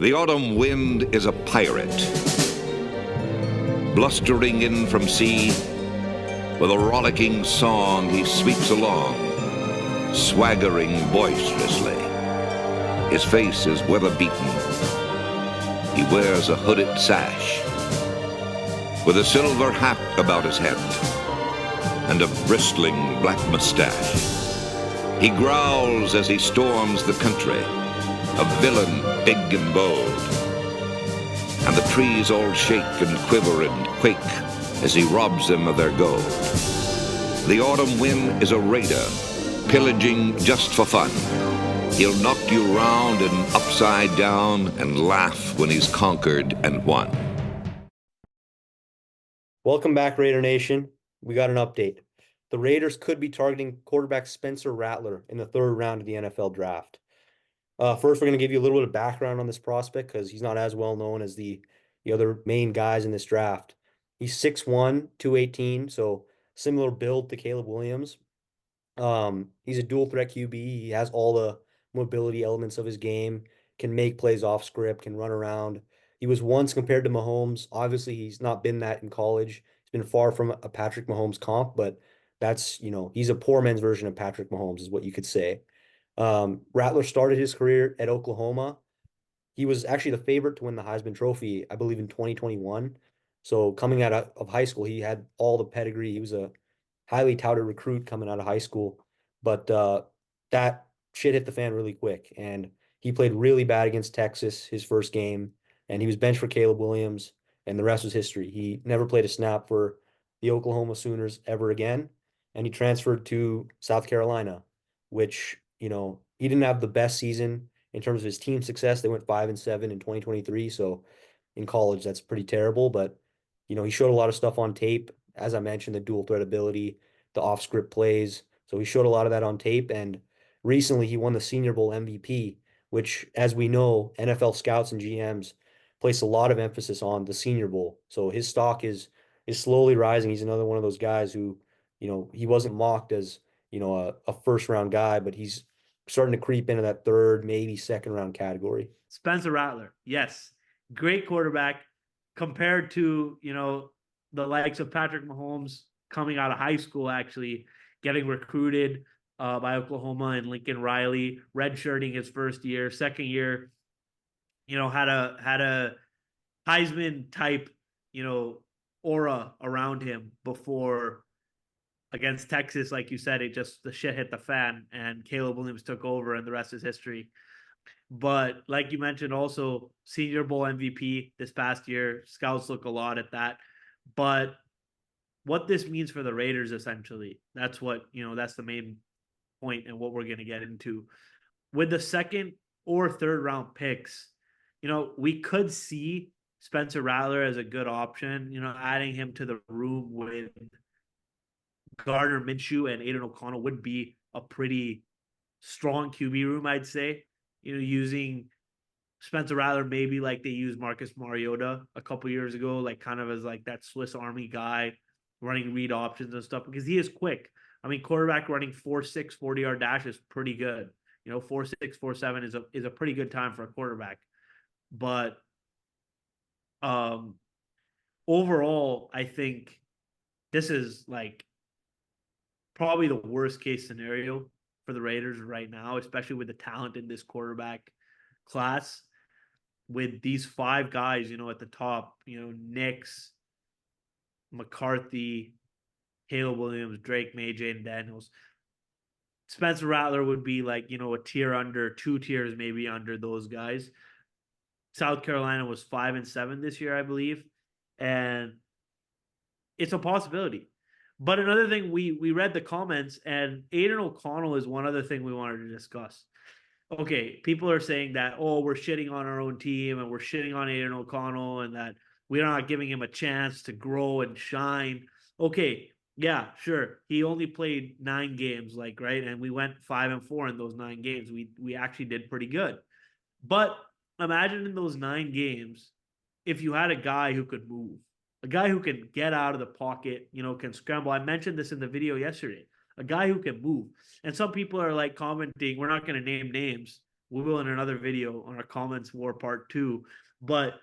The autumn wind is a pirate, blustering in from sea. With a rollicking song he sweeps along, swaggering boisterously. His face is weather-beaten. He wears a hooded sash, with a silver hat about his head, and a bristling black mustache. He growls as he storms the country, a villain big and bold. And the trees all shake and quiver and quake as he robs them of their gold. The autumn wind is a raider, pillaging just for fun. He'll knock you round and upside down and laugh when he's conquered and won. Welcome back, Raider Nation. We got an update. The Raiders could be targeting quarterback Spencer Rattler in the third round of the NFL draft. First, we're going to give you a little bit of background on this prospect because he's not as well known as the other main guys in this draft. He's 6'1", 218, so similar build to Caleb Williams. He's a dual threat QB. He has all the mobility elements of his game, can make plays off script, can run around. He was once compared to Mahomes. Obviously, he's not been that in college. He's been far from a Patrick Mahomes comp, but that's, he's a poor man's version of Patrick Mahomes is what you could say. Rattler started his career at Oklahoma. He was actually the favorite to win the Heisman Trophy, I believe, in 2021. So coming out of high school, he had all the pedigree. He was a highly touted recruit coming out of high school. But that shit hit the fan really quick. And he played really bad against Texas his first game. And he was benched for Caleb Williams. And the rest was history. He never played a snap for the Oklahoma Sooners ever again. And he transferred to South Carolina, which, he didn't have the best season in terms of his team success. They went 5-7 in 2023. So in college, that's pretty terrible. But, he showed a lot of stuff on tape. As I mentioned, the dual threat ability, the off script plays. So he showed a lot of that on tape. And recently he won the Senior Bowl MVP, which, as we know, NFL scouts and GMs place a lot of emphasis on the Senior Bowl. So his stock is slowly rising. He's another one of those guys who, he wasn't mocked as, a first round guy, but he's starting to creep into that third, maybe second round category. Spencer Rattler, yes. Great quarterback compared to, the likes of Patrick Mahomes coming out of high school, actually getting recruited by Oklahoma and Lincoln Riley, redshirting his first year. Second year, had a Heisman type, aura around him before against Texas. Like you said, the shit hit the fan and Caleb Williams took over and the rest is history. But like you mentioned, also Senior Bowl MVP this past year. Scouts look a lot at that. But what this means for the Raiders, essentially, that's what, that's the main point and what we're going to get into. With the second or third round picks, we could see Spencer Rattler as a good option, adding him to the room with Gardner Minshew and Aiden O'Connell would be a pretty strong QB room, I'd say. Using Spencer Rattler maybe like they used Marcus Mariota a couple years ago, like kind of as like that Swiss Army guy running read options and stuff, because he is quick. I mean, quarterback running 4.6 40-yard dash is pretty good. 4.6 4.7 is a pretty good time for a quarterback. But overall, I think this is like probably the worst case scenario for the Raiders right now, especially with the talent in this quarterback class. With these five guys, at the top, Nix, McCarthy, Caleb Williams, Drake May, Jaden Daniels. Spencer Rattler would be like, a tier under, 2 tiers maybe under those guys. South Carolina was 5-7 this year, I believe. And it's a possibility. But another thing, we read the comments, and Aiden O'Connell is one other thing we wanted to discuss. Okay, people are saying that, we're shitting on our own team and we're shitting on Aiden O'Connell and that we're not giving him a chance to grow and shine. Okay, yeah, sure. He only played 9 games, right? And we went 5-4 in those 9 games. We actually did pretty good. But imagine in those 9 games, if you had a guy who could move, a guy who can get out of the pocket, can scramble. I mentioned this in the video yesterday. A guy who can move. And some people are like commenting, we're not going to name names. we will in another video on our comments war part 2. But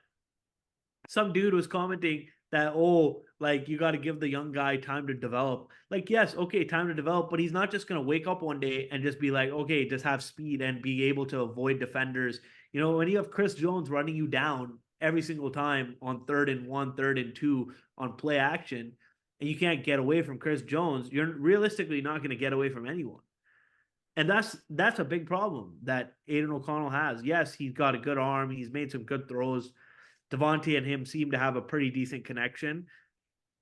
some dude was commenting that, oh, like you got to give the young guy time to develop. Like, yes, okay, time to develop, but he's not just going to wake up one day and just be like, okay, just have speed and be able to avoid defenders. You know, when you have Chris Jones running you down every single time on 3rd and 1, 3rd and 2 on play action, and you can't get away from Chris Jones, you're realistically not going to get away from anyone. And that's a big problem that Aiden O'Connell has. Yes, he's got a good arm. He's made some good throws. Devontae and him seem to have a pretty decent connection,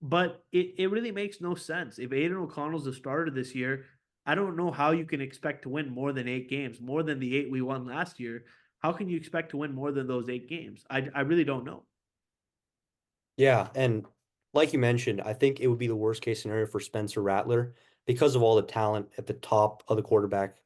but it really makes no sense. If Aiden O'Connell's the starter this year, I don't know how you can expect to win more than 8 games, more than the 8 we won last year. How can you expect to win more than those 8 games? I really don't know. Yeah, and like you mentioned, I think it would be the worst case scenario for Spencer Rattler because of all the talent at the top of the quarterback,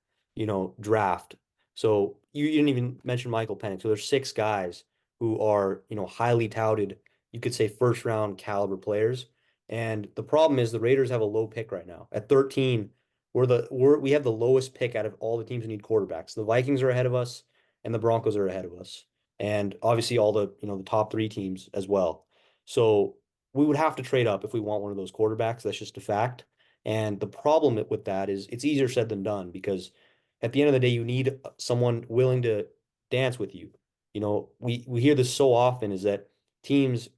draft. So you didn't even mention Michael Penix. So there's 6 guys who are, highly touted, you could say first round caliber players. And the problem is the Raiders have a low pick right now. At 13, we have the lowest pick out of all the teams who need quarterbacks. The Vikings are ahead of us and the Broncos are ahead of us. And obviously all the top 3 teams as well. So we would have to trade up if we want one of those quarterbacks. That's just a fact. And the problem with that is it's easier said than done because at the end of the day, you need someone willing to dance with you. We hear this so often is that teams,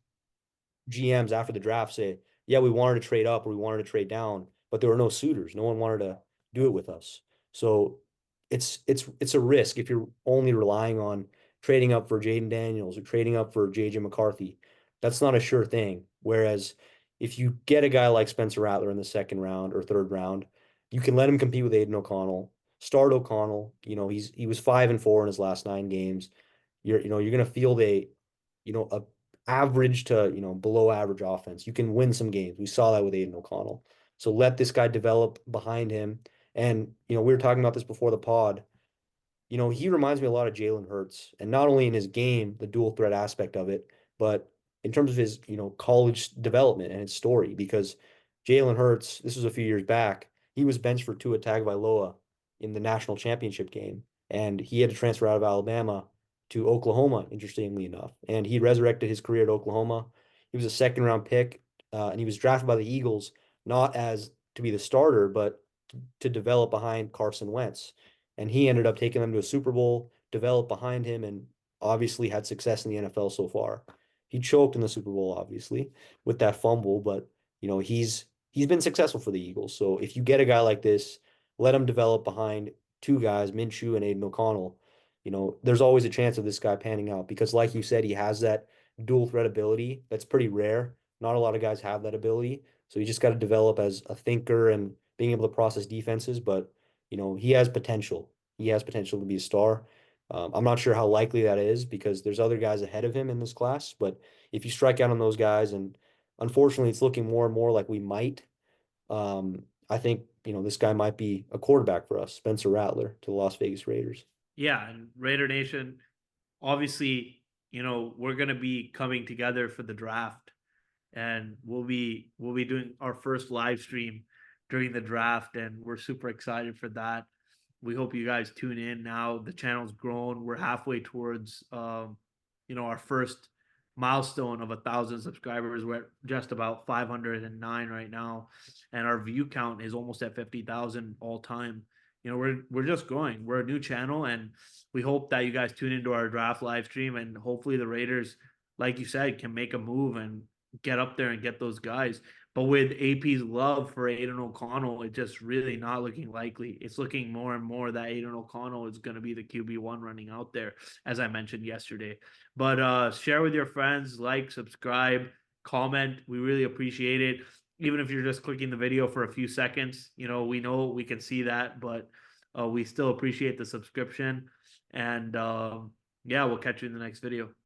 GMs after the draft say, yeah, we wanted to trade up or we wanted to trade down, but there were no suitors. No one wanted to do it with us. So it's a risk if you're only relying on trading up for Jaden Daniels or trading up for JJ McCarthy. That's not a sure thing. Whereas if you get a guy like Spencer Rattler in the 2nd round or 3rd round, you can let him compete with Aiden O'Connell. Start O'Connell. He was 5-4 in his last 9 games. You're gonna field a average to below average offense. You can win some games. We saw that with Aiden O'Connell. So let this guy develop behind him. And we were talking about this before the pod. He reminds me a lot of Jalen Hurts, and not only in his game, the dual threat aspect of it, but in terms of his, college development and his story. Because Jalen Hurts, this was a few years back, he was benched for Tua Tagovailoa in the national championship game, and he had to transfer out of Alabama to Oklahoma, interestingly enough. And he resurrected his career at Oklahoma. He was a 2nd round pick, and he was drafted by the Eagles, not as to be the starter, but to develop behind Carson Wentz. And he ended up taking them to a Super Bowl, developed behind him, and obviously had success in the NFL so far. He choked in the Super Bowl, obviously, with that fumble, but he's been successful for the Eagles. So if you get a guy like this, let him develop behind 2 guys, Minshew and Aiden O'Connell. There's always a chance of this guy panning out because, like you said, he has that dual threat ability that's pretty rare. Not a lot of guys have that ability. So you just got to develop as a thinker and being able to process defenses. But, he has potential. He has potential to be a star. I'm not sure how likely that is because there's other guys ahead of him in this class. But if you strike out on those guys, and unfortunately, it's looking more and more like we might, I think, this guy might be a quarterback for us, Spencer Rattler to the Las Vegas Raiders. Yeah, and Raider Nation, obviously, we're gonna be coming together for the draft, and we'll be doing our first live stream during the draft, and we're super excited for that. We hope you guys tune in. Now the channel's grown. We're halfway towards our first milestone of 1,000 subscribers. We're at just about 509 right now, and our view count is almost at 50,000 all time. We're just growing. We're a new channel, and we hope that you guys tune into our draft live stream, and hopefully the Raiders, like you said, can make a move and get up there and get those guys. But with AP's love for Aiden O'Connell, it's just really not looking likely. It's looking more and more that Aiden O'Connell is going to be the QB1 running out there, as I mentioned yesterday. But share with your friends, like, subscribe, comment. We really appreciate it. Even if you're just clicking the video for a few seconds, we know we can see that, but we still appreciate the subscription. And yeah, we'll catch you in the next video.